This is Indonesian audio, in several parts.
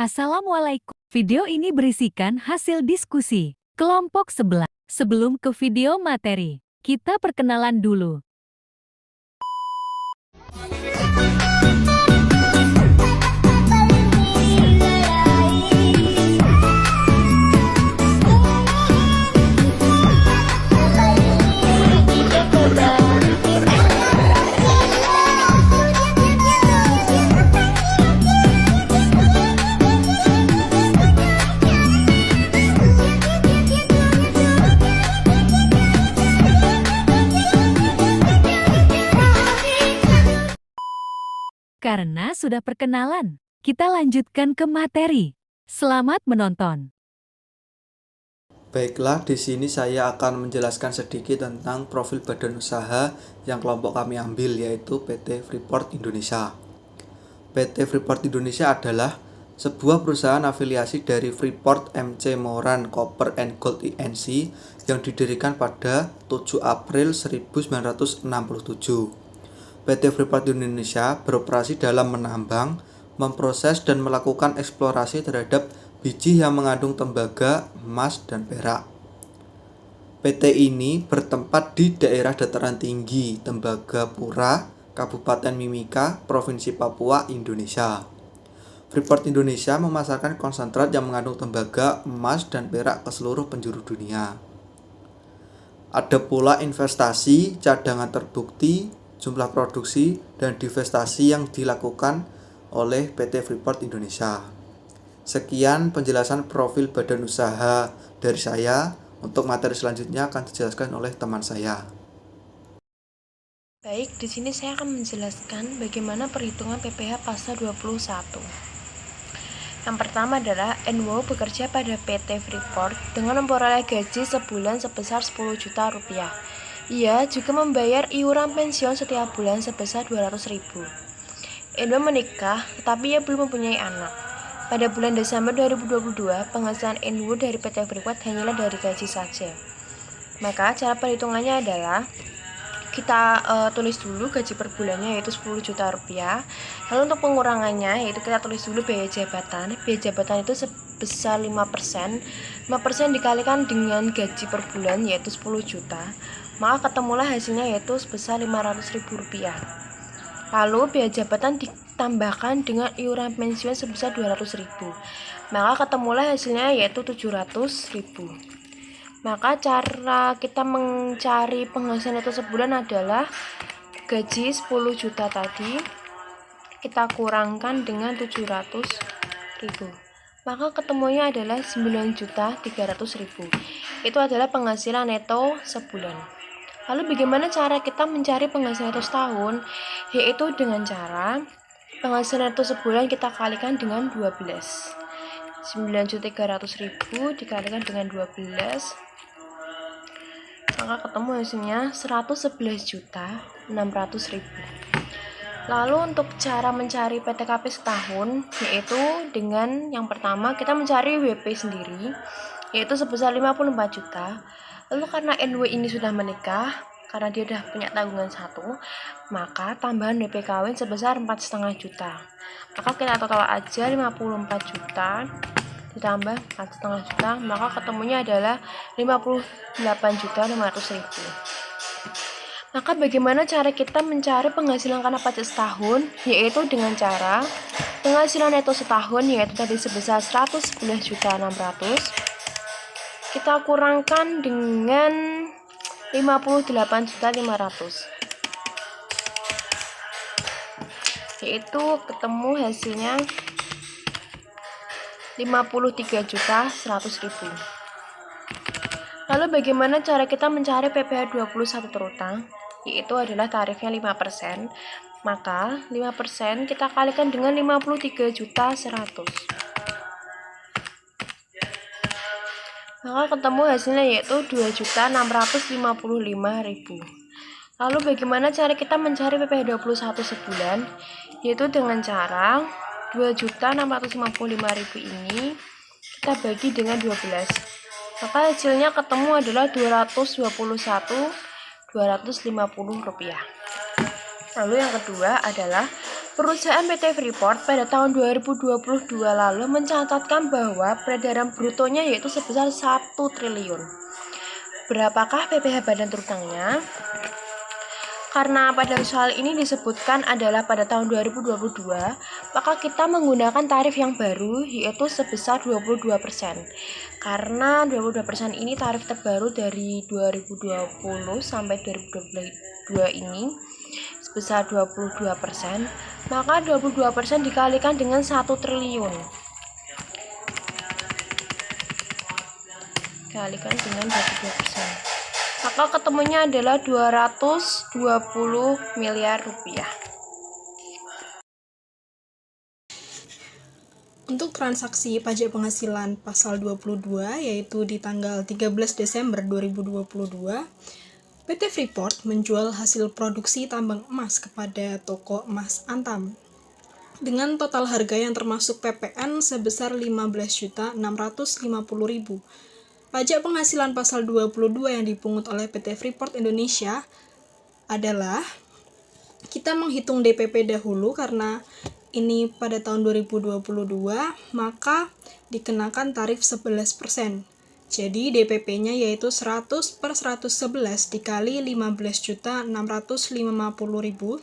Assalamualaikum. Video ini berisikan hasil diskusi kelompok 11. Sebelum ke video materi, kita perkenalan dulu. Karena sudah perkenalan, kita lanjutkan ke materi. Selamat menonton. Baiklah, di sini saya akan menjelaskan sedikit tentang profil badan usaha yang kelompok kami ambil, yaitu PT Freeport Indonesia. PT Freeport Indonesia adalah sebuah perusahaan afiliasi dari Freeport MC Moran Copper and Gold Inc. yang didirikan pada 7 April 1967. PT Freeport Indonesia beroperasi dalam menambang, memproses dan melakukan eksplorasi terhadap biji yang mengandung tembaga, emas, dan perak. PT ini bertempat di daerah dataran tinggi Tembagapura, Kabupaten Mimika, Provinsi Papua, Indonesia. Freeport Indonesia memasarkan konsentrat yang mengandung tembaga, emas, dan perak ke seluruh penjuru dunia. Ada pula investasi, cadangan terbukti, jumlah produksi, dan divestasi yang dilakukan oleh PT Freeport Indonesia. Sekian penjelasan profil badan usaha dari saya. Untuk materi selanjutnya akan dijelaskan oleh teman saya. Baik, di sini saya akan menjelaskan bagaimana perhitungan PPh pasal 21. Yang pertama adalah NWO bekerja pada PT Freeport dengan memperoleh gaji sebulan sebesar 10 juta rupiah. Ia juga membayar iuran pensiun setiap bulan sebesar 200.000. NWO menikah, tetapi ia belum mempunyai anak. Pada bulan Desember 2022, penghasilan NWO dari PT Freeport hanyalah dari gaji saja. Maka cara perhitungannya adalah kita tulis dulu gaji per bulannya yaitu 10 juta rupiah. Lalu untuk pengurangannya yaitu kita tulis dulu biaya jabatan. Biaya jabatan itu sebesar 5%. 5% dikalikan dengan gaji per bulan yaitu 10 juta. Maka ketemulah hasilnya yaitu sebesar 500.000 rupiah. Lalu biaya jabatan ditambahkan dengan iuran pensiun sebesar 200.000. Maka ketemulah hasilnya yaitu 700.000. Maka cara kita mencari penghasilan itu sebulan adalah gaji 10 juta tadi kita kurangkan dengan 700.000. Maka ketemunya adalah 9.300.000. Itu adalah penghasilan neto sebulan. Lalu bagaimana cara kita mencari penghasilan neto setahun? Yaitu dengan cara penghasilan neto sebulan kita kalikan dengan 12. 9.300.000 dikalikan dengan 12, maka ketemu hasilnya 111.600.000. Lalu untuk cara mencari PTKP setahun yaitu dengan yang pertama kita mencari WP sendiri yaitu sebesar 54 juta. Lalu karena NW ini sudah menikah, karena dia sudah punya tanggungan 1, maka tambahan WP kawin sebesar 4,5 juta. Maka kita total aja 54 juta ditambah 4,5 juta, maka ketemunya adalah 58.500.000. Maka bagaimana cara kita mencari penghasilan karena pajak setahun? Yaitu dengan cara penghasilan neto setahun yaitu tadi sebesar 111.600 kita kurangkan dengan 58.500, yaitu ketemu hasilnya 53.100.000. Lalu bagaimana cara kita mencari PPh 21 terutang? Yaitu adalah tarifnya 5%. Maka 5% kita kalikan dengan 53.100. Maka ketemu hasilnya yaitu 2.655.000. Lalu bagaimana cara kita mencari PPh 21 sebulan? Yaitu dengan cara 2.655.000 ini kita bagi dengan 12. Maka hasilnya ketemu adalah 221.250 rupiah. Lalu yang kedua adalah Perusahaan PT Freeport pada tahun 2022 lalu mencatatkan bahwa peredaran brutonya yaitu sebesar 1 triliun. Berapakah PPh badan terutangnya? Karena pada soal ini disebutkan adalah pada tahun 2022, maka kita menggunakan tarif yang baru yaitu sebesar 22%. Karena 22% ini tarif terbaru dari 2020 sampai 2022 ini sebesar 22%, maka 22% dikalikan dengan 1 triliun. Kalikan dengan 22%. Maka ketemunya adalah 220 miliar rupiah. Untuk transaksi pajak penghasilan pasal 22 yaitu di tanggal 13 Desember 2022, PT Freeport menjual hasil produksi tambang emas kepada toko emas Antam dengan total harga yang termasuk PPN sebesar Rp15.650.000. Pajak penghasilan pasal 22 yang dipungut oleh PT Freeport Indonesia adalah kita menghitung DPP dahulu karena ini pada tahun 2022, maka dikenakan tarif 11%. Jadi DPP-nya yaitu 100 per 111 dikali 15.650.000.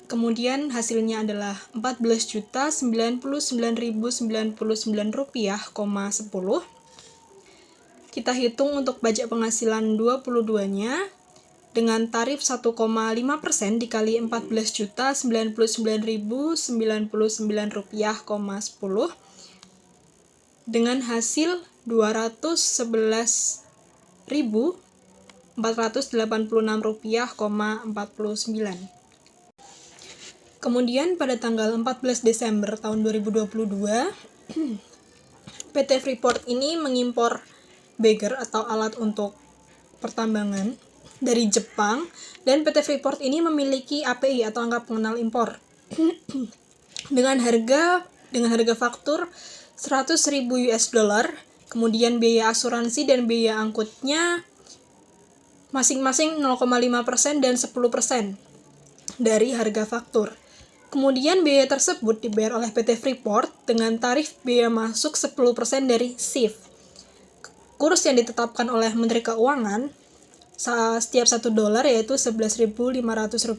Kemudian hasilnya adalah Rp14.099.099,10. Kita hitung untuk pajak penghasilan 22-nya dengan tarif 1,5% dikali Rp14.099.099,10 dengan hasil Rp211.486,49. Kemudian pada tanggal 14 Desember tahun 2022, PT Freeport ini mengimpor bagger atau alat untuk pertambangan dari Jepang, dan PT Freeport ini memiliki API atau angka pengenal impor dengan harga faktur 100.000 US dollar, kemudian biaya asuransi dan biaya angkutnya masing-masing 0,5% dan 10% dari harga faktur. Kemudian biaya tersebut dibayar oleh PT Freeport dengan tarif biaya masuk 10% dari SIF. Kurs yang ditetapkan oleh Menteri Keuangan setiap $1 yaitu Rp11.500.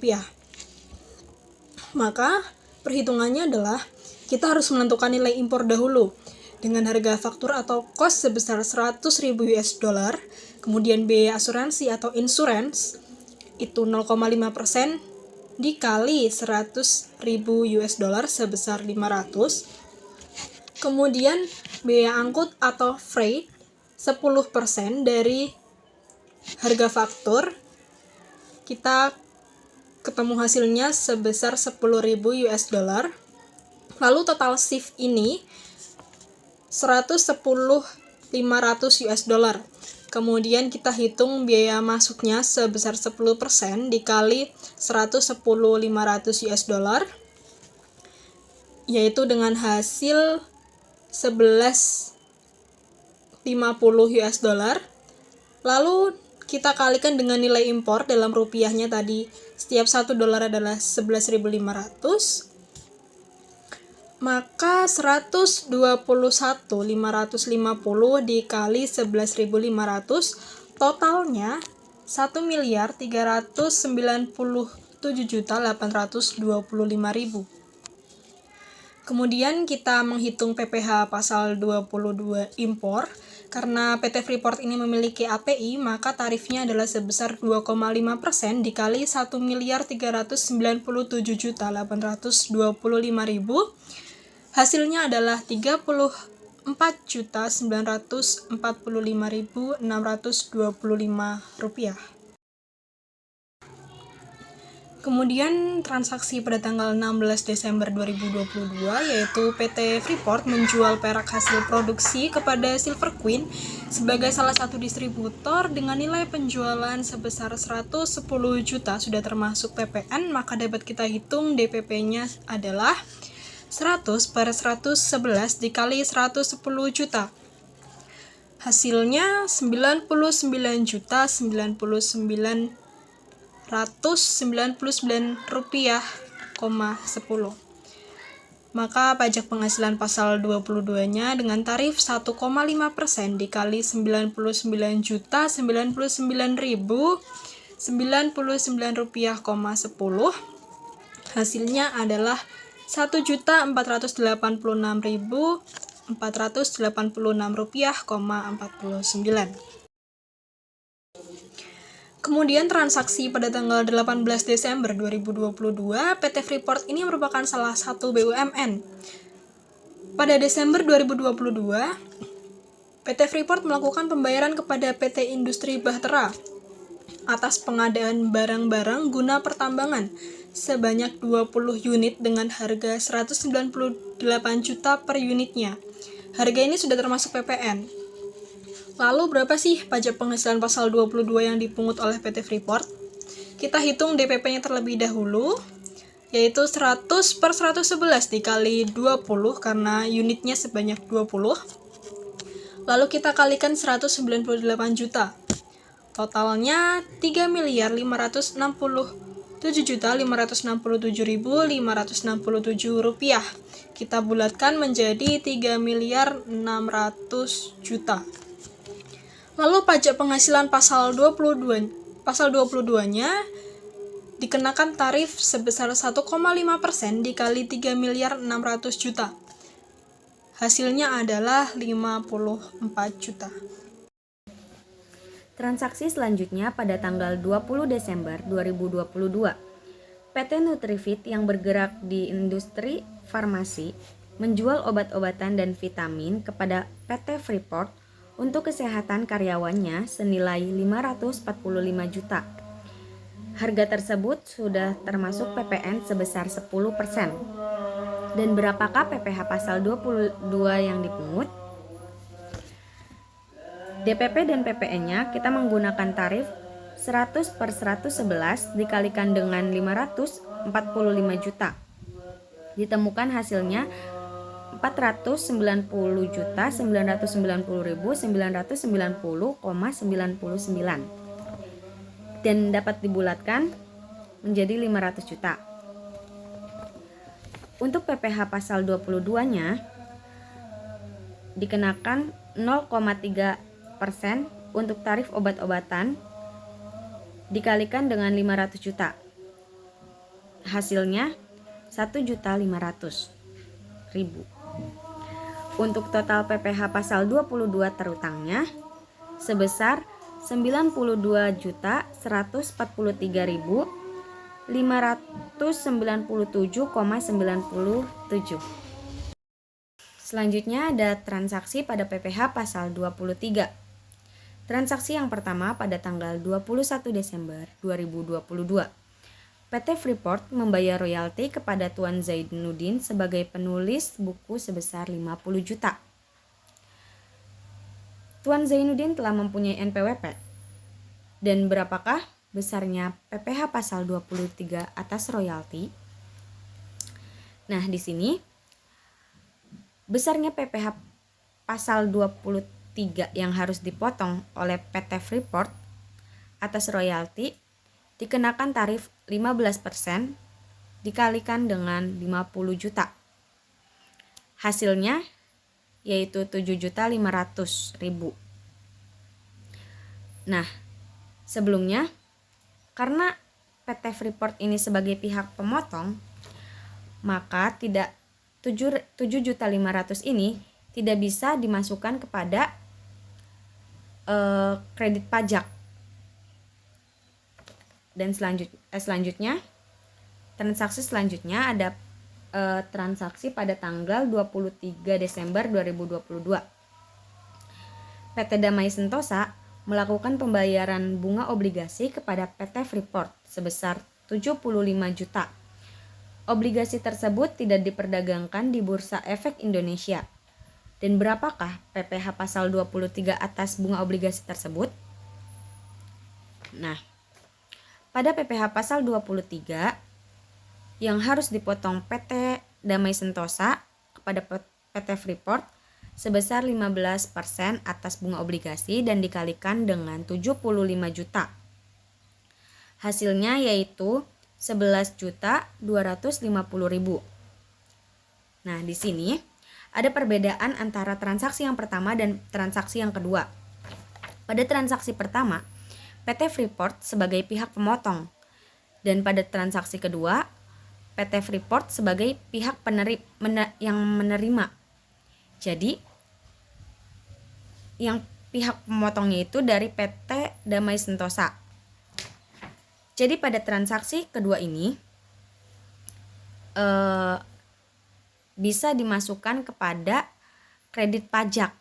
Maka perhitungannya adalah kita harus menentukan nilai impor dahulu dengan harga faktur atau cost sebesar 100.000 US dollar, kemudian biaya asuransi atau insurance itu 0,5% dikali 100.000 US dollar sebesar 500. Kemudian biaya angkut atau freight 10% dari harga faktur. Kita ketemu hasilnya sebesar 10.000 US dollar. Lalu total SIF ini 110.500 US dollar. Kemudian kita hitung biaya masuknya sebesar 10% dikali 110.500 US dollar, yaitu dengan hasil 11.50 US dollar. Lalu kita kalikan dengan nilai impor dalam rupiahnya tadi, setiap $1 adalah 11.500. Maka 121.550 dikali 11.500 totalnya 1.397.825.000. Kemudian kita menghitung PPh pasal 22 impor. Karena PT Freeport ini memiliki API, maka tarifnya adalah sebesar 2,5% dikali 1.397.825.000. Hasilnya adalah Rp34.945.625. Kemudian transaksi pada tanggal 16 Desember 2022 yaitu PT Freeport menjual perak hasil produksi kepada Silver Queen sebagai salah satu distributor dengan nilai penjualan sebesar 110 juta sudah termasuk PPN, maka dapat kita hitung DPP-nya adalah 100 per 111 dikali 110 juta. Hasilnya 99.099.000 Rp199,10. Maka pajak penghasilan pasal 22-nya dengan tarif 1,5% dikali 99.099.099 rupiah,10 hasilnya adalah 1.486.486 rupiah,49. Kemudian transaksi pada tanggal 18 Desember 2022, PT Freeport ini merupakan salah satu BUMN. Pada Desember 2022, PT Freeport melakukan pembayaran kepada PT Industri Bahtera atas pengadaan barang-barang guna pertambangan sebanyak 20 unit dengan harga 198 juta per unitnya. Harga ini sudah termasuk PPN. Lalu berapa sih pajak penghasilan pasal 22 yang dipungut oleh PT Freeport? Kita hitung DPP-nya terlebih dahulu, yaitu 100 per 111 dikali 20 karena unitnya sebanyak 20. Lalu kita kalikan 198 juta. Totalnya 3.567.567.567 rupiah. Kita bulatkan menjadi 3.600 juta. Lalu pajak penghasilan pasal 22-nya dikenakan tarif sebesar 1,5% dikali 3.600 juta. Hasilnya adalah 54 juta. Transaksi selanjutnya pada tanggal 20 Desember 2022. PT Nutrifit yang bergerak di industri farmasi menjual obat-obatan dan vitamin kepada PT Freeport untuk kesehatan karyawannya senilai 545 juta. Harga tersebut sudah termasuk PPN sebesar 10%. Dan berapakah PPh pasal 22 yang dipungut? DPP dan PPN-nya kita menggunakan tarif 100 per 111 dikalikan dengan 545 juta. Ditemukan hasilnya 490.990,99 dan dapat dibulatkan menjadi 500 juta. Untuk PPh pasal 22-nya dikenakan 0,3% untuk tarif obat-obatan dikalikan dengan 500 juta. Hasilnya 1.500.000. Untuk total PPh pasal 22 terutangnya sebesar 92.143.597,97. Selanjutnya ada transaksi pada PPh pasal 23. Transaksi yang pertama pada tanggal 21 Desember 2022. PT Freeport membayar royalti kepada Tuan Zainuddin sebagai penulis buku sebesar 50 juta. Tuan Zainuddin telah mempunyai NPWP. Dan berapakah besarnya PPh pasal 23 atas royalti? Nah, di sini besarnya PPh pasal 23 yang harus dipotong oleh PT Freeport atas royalti dikenakan tarif 15% dikalikan dengan 50 juta. Hasilnya yaitu 7.500.000. Nah, sebelumnya karena PT Freeport ini sebagai pihak pemotong, maka 7.500.000 ini tidak bisa dimasukkan kepada kredit pajak. Dan selanjutnya transaksi selanjutnya ada transaksi pada tanggal 23 Desember 2022. PT Damai Sentosa melakukan pembayaran bunga obligasi kepada PT Freeport sebesar 75 juta. Obligasi tersebut tidak diperdagangkan di Bursa Efek Indonesia. Dan berapakah PPh pasal 23 atas bunga obligasi tersebut? Nah, pada PPh pasal 23 yang harus dipotong PT Damai Sentosa kepada PT Freeport sebesar 15% atas bunga obligasi dan dikalikan dengan 75 juta. Hasilnya yaitu 11.250.000. Nah, di sini ada perbedaan antara transaksi yang pertama dan transaksi yang kedua. Pada transaksi pertama, PT Freeport sebagai pihak pemotong, dan pada transaksi kedua, PT Freeport sebagai pihak yang menerima. Jadi, yang pihak pemotongnya itu dari PT Damai Sentosa. Jadi pada transaksi kedua ini bisa dimasukkan kepada kredit pajak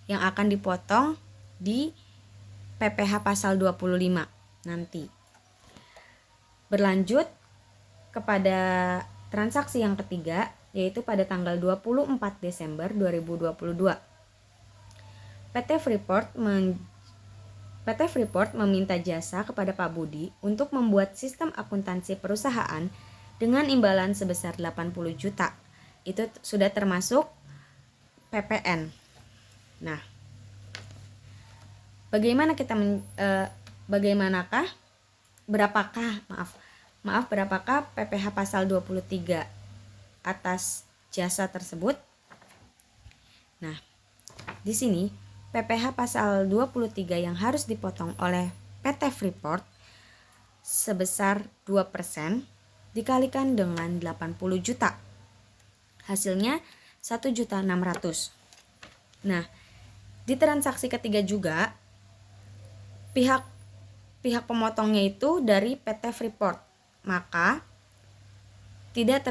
yang akan dipotong di PPh pasal 25 nanti. Berlanjut kepada transaksi yang ketiga, yaitu pada tanggal 24 Desember 2022. PT Freeport meminta jasa kepada Pak Budi untuk membuat sistem akuntansi perusahaan dengan imbalan sebesar 80 juta. Itu sudah termasuk PPN. Nah, berapakah PPh pasal 23 atas jasa tersebut? Nah, di sini PPh pasal 23 yang harus dipotong oleh PT Freeport sebesar 2% dikalikan dengan 80 juta. Hasilnya 1.600.000. Nah, di transaksi ketiga juga pihak pemotongnya itu dari PT Freeport, maka tidak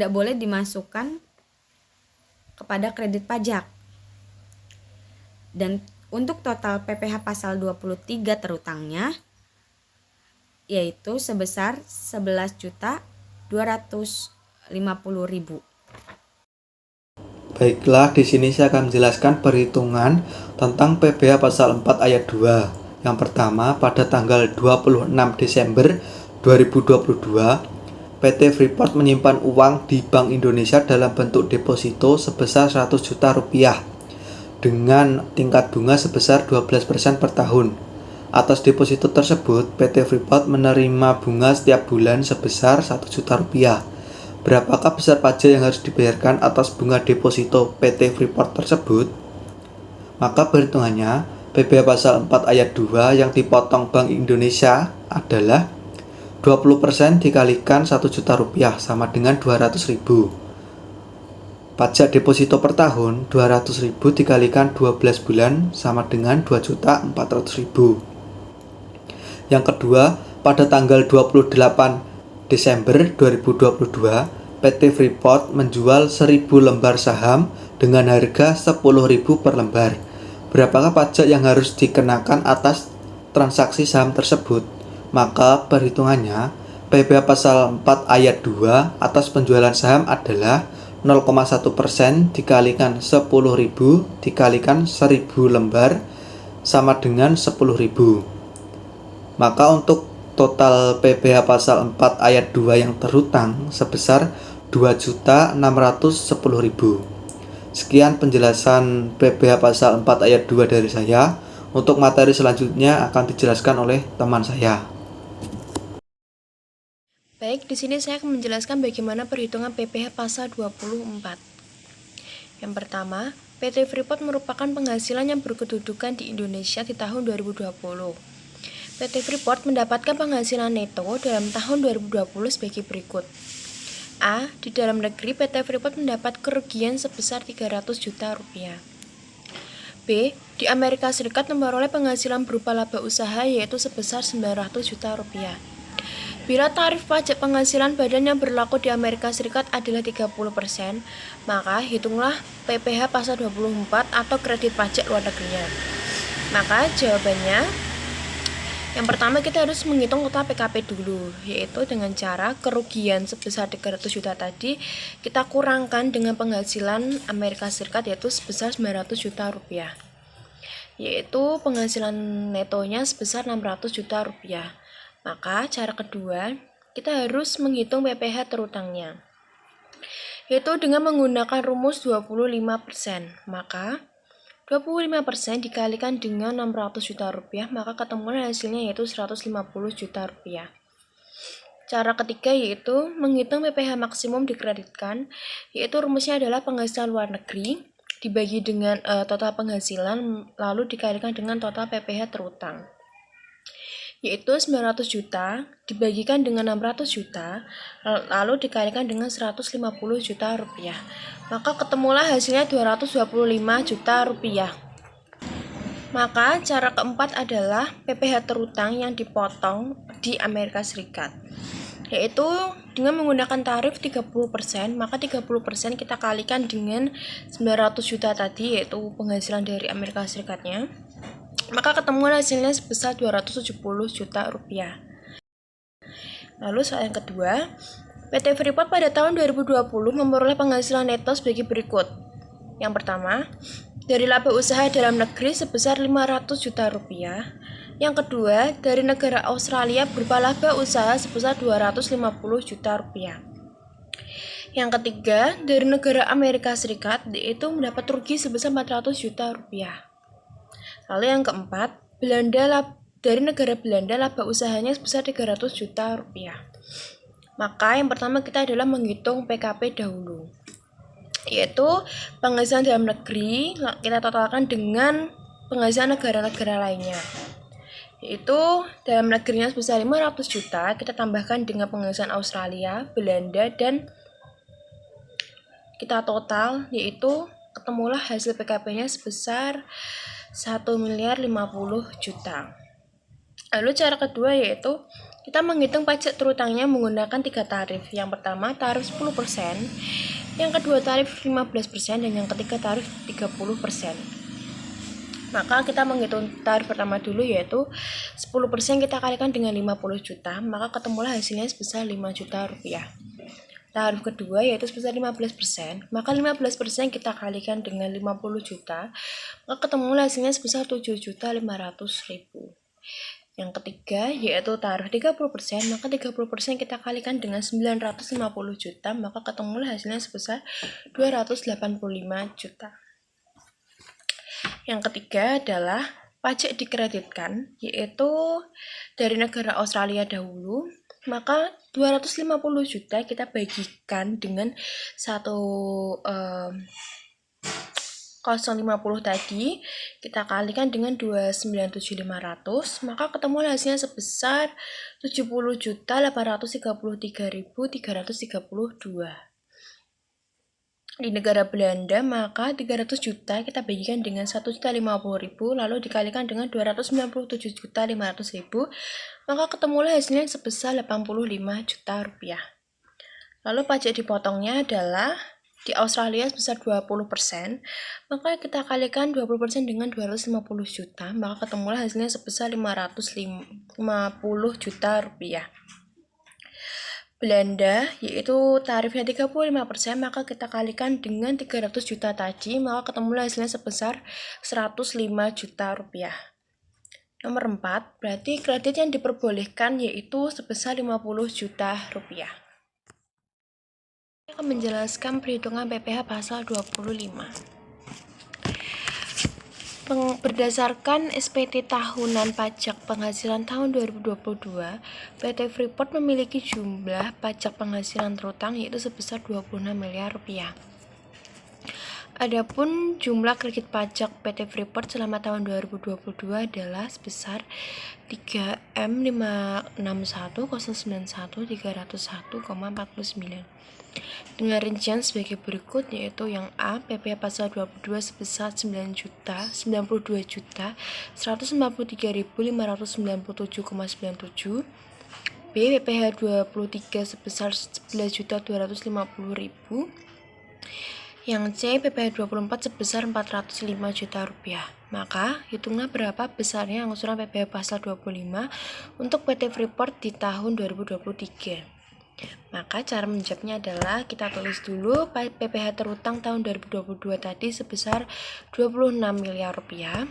boleh dimasukkan kepada kredit pajak. Dan untuk total PPh pasal 23 terutangnya yaitu sebesar 11.250.000. Baiklah, di sini saya akan menjelaskan perhitungan tentang PPh pasal 4 ayat 2. Yang pertama, pada tanggal 26 Desember 2022, PT Freeport menyimpan uang di Bank Indonesia dalam bentuk deposito sebesar 100 juta rupiah dengan tingkat bunga sebesar 12% per tahun. Atas deposito tersebut, PT Freeport menerima bunga setiap bulan sebesar 1 juta rupiah. Berapakah besar pajak yang harus dibayarkan atas bunga deposito PT Freeport tersebut? Maka perhitungannya, PPh pasal 4 ayat 2 yang dipotong Bank Indonesia adalah 20% dikalikan 1 juta rupiah sama dengan 200.000. Pajak deposito per tahun 200.000 dikalikan 12 bulan sama dengan 2.400.000. Yang kedua, pada tanggal 28 Desember 2022, PT Freeport menjual 1.000 lembar saham dengan harga 10.000 per lembar. Berapakah pajak yang harus dikenakan atas transaksi saham tersebut? Maka perhitungannya, PPh pasal 4 ayat 2 atas penjualan saham adalah 0,1% dikalikan 10.000 dikalikan 1.000 lembar sama dengan 10.000. Maka untuk total PPh pasal 4 ayat 2 yang terhutang sebesar 2.610.000. Sekian penjelasan PPh pasal 4 ayat 2 dari saya. Untuk materi selanjutnya akan dijelaskan oleh teman saya. Baik, di sini saya akan menjelaskan bagaimana perhitungan PPh pasal 24. Yang pertama, PT Freeport merupakan penghasilan yang berkedudukan di Indonesia di tahun 2020. PT Freeport mendapatkan penghasilan neto dalam tahun 2020 sebagai berikut. A. Di dalam negeri, PT Freeport mendapat kerugian sebesar 300 juta rupiah. B. Di Amerika Serikat memperoleh penghasilan berupa laba usaha yaitu sebesar 900 juta rupiah. Bila tarif pajak penghasilan badan yang berlaku di Amerika Serikat adalah 30%, maka hitunglah PPh pasal 24 atau kredit pajak luar negerinya. Maka jawabannya, yang pertama kita harus menghitung total PKP dulu, yaitu dengan cara kerugian sebesar 300 juta tadi kita kurangkan dengan penghasilan Amerika Serikat yaitu sebesar 900 juta rupiah. Yaitu penghasilan netonya sebesar 600 juta rupiah. Maka cara kedua, kita harus menghitung PPh terutangnya, yaitu dengan menggunakan rumus 25%. Maka 25% dikalikan dengan 600 juta rupiah, maka ketemuan hasilnya yaitu 150 juta rupiah. Cara ketiga yaitu menghitung PPh maksimum dikreditkan, yaitu rumusnya adalah penghasilan luar negeri dibagi dengan total penghasilan lalu dikalikan dengan total PPh terutang, yaitu 900 juta dibagikan dengan 600 juta lalu dikalikan dengan 150 juta rupiah, maka ketemulah hasilnya 225 juta rupiah. Maka cara keempat adalah PPh terutang yang dipotong di Amerika Serikat, yaitu dengan menggunakan tarif 30%, maka 30% kita kalikan dengan 900 juta tadi, yaitu penghasilan dari Amerika Serikatnya, maka ketemuan hasilnya sebesar 270 juta rupiah. Lalu soal yang kedua, PT Freeport pada tahun 2020 memperoleh penghasilan neto sebagai berikut. Yang pertama, dari laba usaha dalam negeri sebesar 500 juta rupiah. Yang kedua, dari negara Australia berupa laba usaha sebesar 250 juta rupiah. Yang ketiga, dari negara Amerika Serikat yaitu mendapat rugi sebesar 400 juta rupiah. Lalu yang keempat, dari negara Belanda laba usahanya sebesar 300 juta rupiah. Maka yang pertama kita adalah menghitung PKP dahulu, yaitu penghasilan dalam negeri kita totalkan dengan penghasilan negara-negara lainnya, yaitu dalam negerinya sebesar 500 juta kita tambahkan dengan penghasilan Australia, Belanda, dan kita total, yaitu ketemulah hasil PKP-nya sebesar 1.050 juta. Lalu cara kedua yaitu kita menghitung pajak terutangnya menggunakan 3 tarif. Yang pertama tarif 10%, yang kedua tarif 15%, dan yang ketiga tarif 30%. Maka kita menghitung tarif pertama dulu, yaitu 10% kita kalikan dengan 50 juta, maka ketemulah hasilnya sebesar 5 juta rupiah. Tarif kedua yaitu sebesar 15%, maka 15% kita kalikan dengan 50 juta, maka ketemulah hasilnya sebesar 7.500.000. Yang ketiga yaitu tarif 30%, maka 30% kita kalikan dengan 950 juta, maka ketemulah hasilnya sebesar 285 juta. Yang ketiga adalah pajak dikreditkan, yaitu dari negara Australia dahulu, maka 250 juta kita bagikan dengan 050 tadi, kita kalikan dengan 297.500, maka ketemu hasilnya sebesar 70.833.332. Di negara Belanda, maka 300 juta kita bagikan dengan 1.050.000, lalu dikalikan dengan 297.500.000, maka ketemulah hasilnya sebesar 85 juta rupiah. Lalu pajak dipotongnya adalah di Australia sebesar 20%, maka kita kalikan 20% dengan 250 juta, maka ketemulah hasilnya sebesar 550 juta rupiah. Belanda, yaitu tarifnya 35%, maka kita kalikan dengan 300 juta tadi, maka ketemulah hasilnya sebesar 105 juta rupiah. Nomor 4, berarti kredit yang diperbolehkan yaitu sebesar 50 juta rupiah. Saya akan menjelaskan perhitungan PPh pasal 25. Berdasarkan SPT tahunan pajak penghasilan tahun 2022, PT Freeport memiliki jumlah pajak penghasilan terutang yaitu sebesar 26 miliar rupiah. Adapun jumlah kredit pajak PT Freeport selama tahun 2022 adalah sebesar 3M561091.301,49 dengan rincian sebagai berikut, yaitu yang A, PPh pasal 22 sebesar 9.153.597,97, B, PPh 23 sebesar 11.250.000, yang C, PPh 24 sebesar 405 juta rupiah. Maka, hitunglah berapa besarnya angsuran PPh pasal 25 untuk PT Freeport di tahun 2023. Maka cara menjawabnya adalah kita tulis dulu PPh terutang tahun 2022 tadi sebesar 26 miliar rupiah.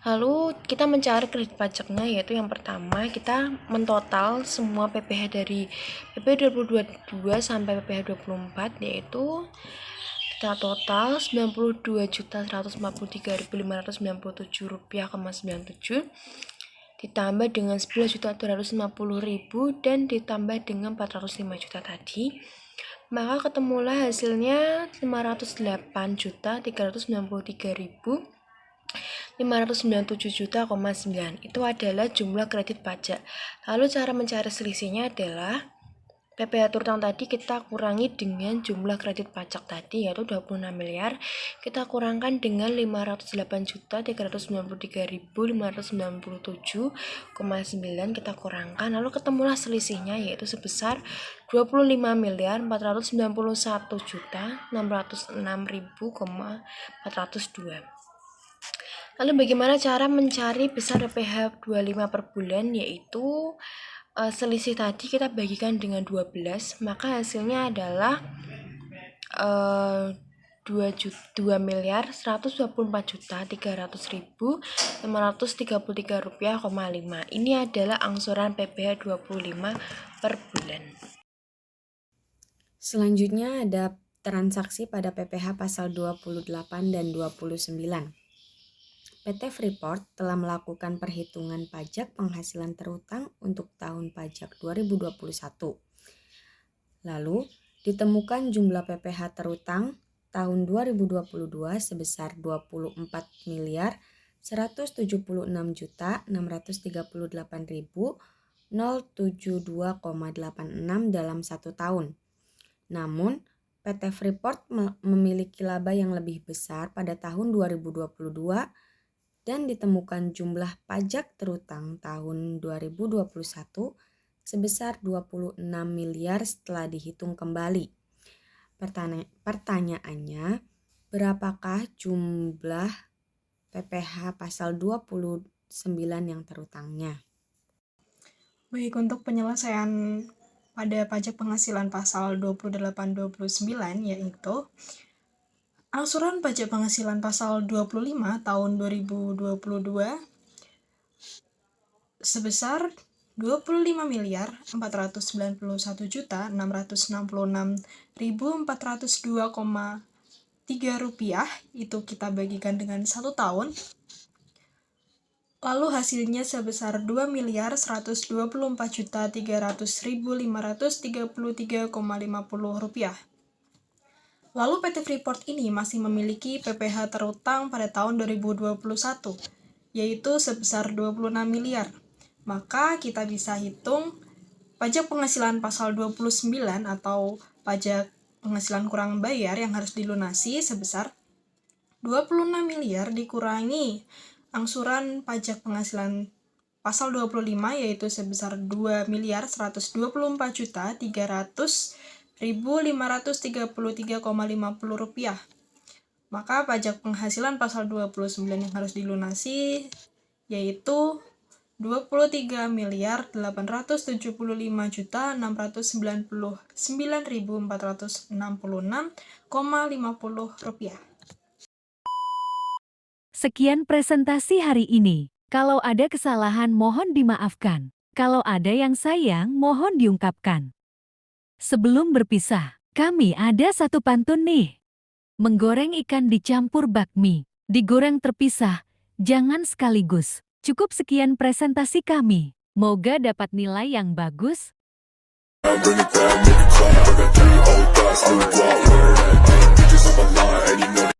Lalu kita mencari kredit pajaknya, yaitu yang pertama kita mentotal semua PPh dari PPh 2022 sampai PPh 24, yaitu Nah, total Rp92.143.597,97 ditambah dengan 11.250.000 dan ditambah dengan 405 juta tadi, maka ketemulah hasilnya 508.393.597 juta, 9. Itu adalah jumlah kredit pajak. Lalu cara mencari selisihnya adalah PPh terutang tadi kita kurangi dengan jumlah kredit pajak tadi, yaitu 26 miliar, kita kurangkan dengan 508.393.597,9 kita kurangkan, lalu ketemulah selisihnya yaitu sebesar 25.491.606.402. Lalu bagaimana cara mencari besar PPh 25 per bulan, yaitu selisih tadi kita bagikan dengan 12, maka hasilnya adalah 2.124.300.533 rupiah, 5. Ini adalah angsuran PPh 25 per bulan. Selanjutnya ada transaksi pada PPh pasal 28 dan 29. PT Freeport telah melakukan perhitungan pajak penghasilan terutang untuk tahun pajak 2021. Lalu, ditemukan jumlah PPh terutang tahun 2022 sebesar 24.138.072,86 dalam satu tahun. Namun, PT Freeport memiliki laba yang lebih besar pada tahun 2022 dan ditemukan jumlah pajak terutang tahun 2021 sebesar 26 miliar setelah dihitung kembali. Pertanyaannya, berapakah jumlah PPh pasal 29 yang terutangnya? Baik, untuk penyelesaian pada pajak penghasilan pasal 28-29 yaitu angsuran pajak penghasilan pasal 25 tahun 2022 sebesar 25.491.666.402,3 rupiah, itu kita bagikan dengan 1 tahun. Lalu hasilnya sebesar 2.124.300.533,50 rupiah. Lalu PT Freeport ini masih memiliki PPh terutang pada tahun 2021, yaitu sebesar 26 miliar. Maka kita bisa hitung pajak penghasilan pasal 29 atau pajak penghasilan kurang bayar yang harus dilunasi sebesar 26 miliar dikurangi angsuran pajak penghasilan pasal 25 yaitu sebesar 2.124.300.533,50 rupiah. Maka pajak penghasilan pasal 29 yang harus dilunasi yaitu 23.879.466,50 rupiah. Sekian presentasi hari ini. Kalau ada kesalahan mohon dimaafkan. Kalau ada yang sayang mohon diungkapkan. Sebelum berpisah, kami ada satu pantun nih. Menggoreng ikan dicampur bakmi, digoreng terpisah, jangan sekaligus. Cukup sekian presentasi kami. Moga dapat nilai yang bagus. Bring it down, make it clap. I got 3 old thoughts, new block, learn that. Bitches on my line, and you know that.